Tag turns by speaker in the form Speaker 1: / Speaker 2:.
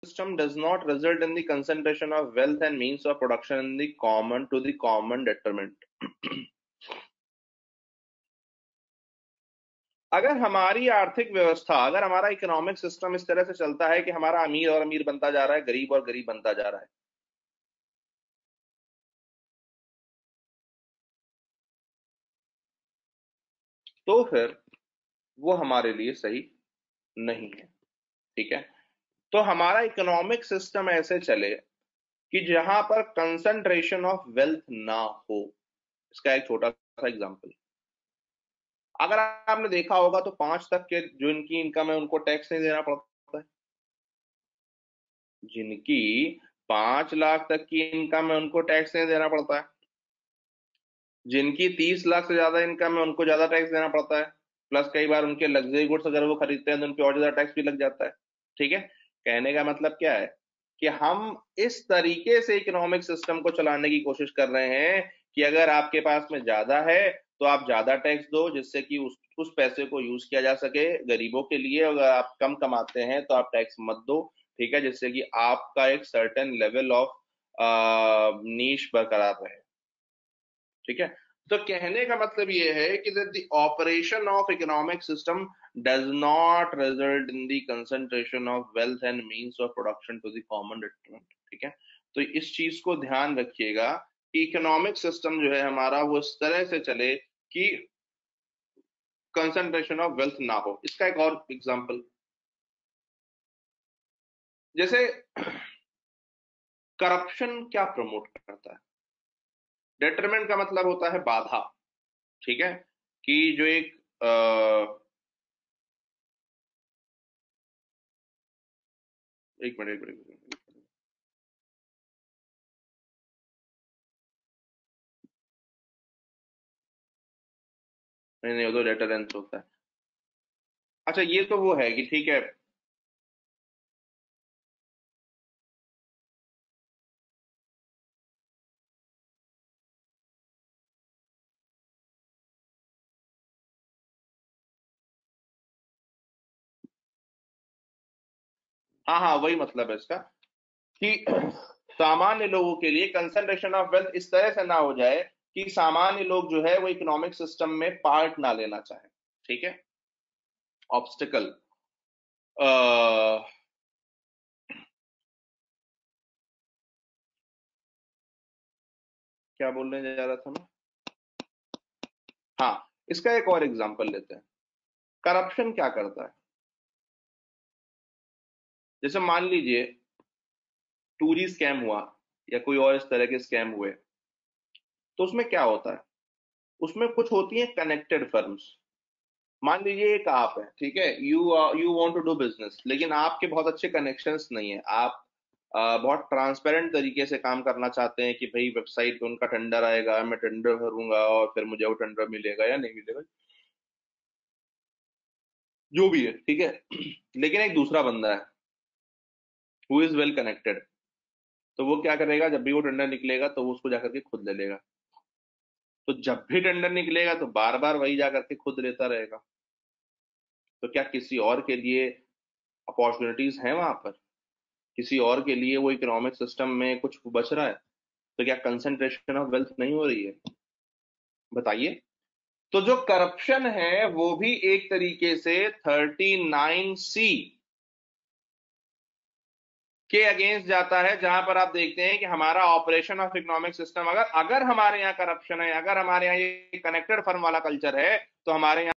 Speaker 1: system does not result in the concentration of wealth and means of production in the common to the common detriment. अगर हमारी आर्थिक व्यवस्था, अगर हमारा economic system इस तरह से चलता है कि हमारा अमीर और अमीर बनता जा रहा है, गरीब और गरीब बनता जा रहा है, तो फिर वो हमारे लिए सही नहीं है। ठीक है, तो हमारा इकोनॉमिक सिस्टम ऐसे चले कि जहां पर कंसंट्रेशन ऑफ वेल्थ ना हो। इसका एक छोटा सा एग्जांपल, अगर आपने देखा होगा तो 5 तक के जो इनकी इनकम है उनको टैक्स नहीं देना पड़ता है। जिनकी 5 लाख तक की इनकम है उनको टैक्स नहीं देना पड़ता है। जिनकी 30 लाख से ज्यादा इनकम है उनको ज्यादा टैक्स देना पड़ता है। प्लस कई बार उनके लग्जरी गुड्स अगर वो खरीदते हैं तो उन पे और ज्यादा टैक्स भी लग जाता है। ठीक है, कहने का मतलब क्या है कि हम इस तरीके से इकोनॉमिक सिस्टम को चलाने की कोशिश कर रहे हैं कि अगर आपके पास में ज्यादा है तो आप ज्यादा टैक्स दो, जिससे कि उस पैसे को यूज किया जा सके गरीबों के लिए। अगर आप कम कमाते हैं तो आप टैक्स मत दो। ठीक है, जिससे कि आपका एक सर्टेन लेवल ऑफ नीश बरकरार रहे। ठीक है, तो कहने का मतलब ये है कि the operation of economic system does not result in the concentration of wealth and means of production to the common detriment. ठीक है, तो इस चीज को ध्यान रखिएगा कि इकोनॉमिक सिस्टम जो है हमारा वो इस तरह से चले कि कंसंट्रेशन ऑफ वेल्थ ना हो। इसका एक और एग्जांपल, जैसे करप्शन क्या प्रमोट करता है? डेट्रीमेंट का मतलब होता है बाधा। ठीक है, कि जो एक एक मिनट एक मिनट एक मिनट। नहीं नहीं, वो तो डेटरेंस होता है। अच्छा, ये तो वो है कि ठीक है, हाँ हाँ, वही मतलब है इसका कि सामान्य लोगों के लिए कंसंट्रेशन ऑफ वेल्थ इस तरह से ना हो जाए कि सामान्य लोग जो है वो इकोनॉमिक सिस्टम में पार्ट ना लेना चाहे। ठीक है, ऑब्स्टिकल, क्या बोलने जा रहा था मैं? हाँ, इसका एक और एग्जांपल लेते हैं। करप्शन क्या करता है? जैसे मान लीजिए टूरी स्कैम हुआ या कोई और इस तरह के स्कैम हुए, तो उसमें क्या होता है? उसमें कुछ होती है कनेक्टेड फर्म्स। मान लीजिए एक आप है, ठीक है, you want to do business, लेकिन आपके बहुत अच्छे कनेक्शंस नहीं है। आप बहुत ट्रांसपेरेंट तरीके से काम करना चाहते हैं कि भाई वेबसाइट पे उनका टेंडर आएगा, मैं टेंडर भरूंगा और फिर मुझे वो टेंडर मिलेगा या नहीं मिलेगा, जो भी है। ठीक है, लेकिन एक दूसरा बंदा है हु इज वेल कनेक्टेड, तो वो क्या करेगा, जब भी वो टेंडर निकलेगा तो वो उसको जाकर के खुद ले लेगा। तो जब भी टेंडर निकलेगा तो बार बार वही जाकर के खुद लेता रहेगा। तो क्या किसी और के लिए अपॉर्चुनिटीज हैं वहां पर? किसी और के लिए वो इकोनॉमिक सिस्टम में कुछ बच रहा है? तो क्या कंसंट्रेशन ऑफ वेल्थ नहीं हो रही है? बताइए। तो जो करप्शन है वो भी एक तरीके से 39C के अगेंस्ट जाता है, जहां पर आप देखते हैं कि हमारा ऑपरेशन ऑफ इकोनॉमिक सिस्टम, अगर अगर हमारे यहाँ करप्शन है, अगर हमारे यहाँ ये कनेक्टेड फर्म वाला कल्चर है, तो हमारे यहाँ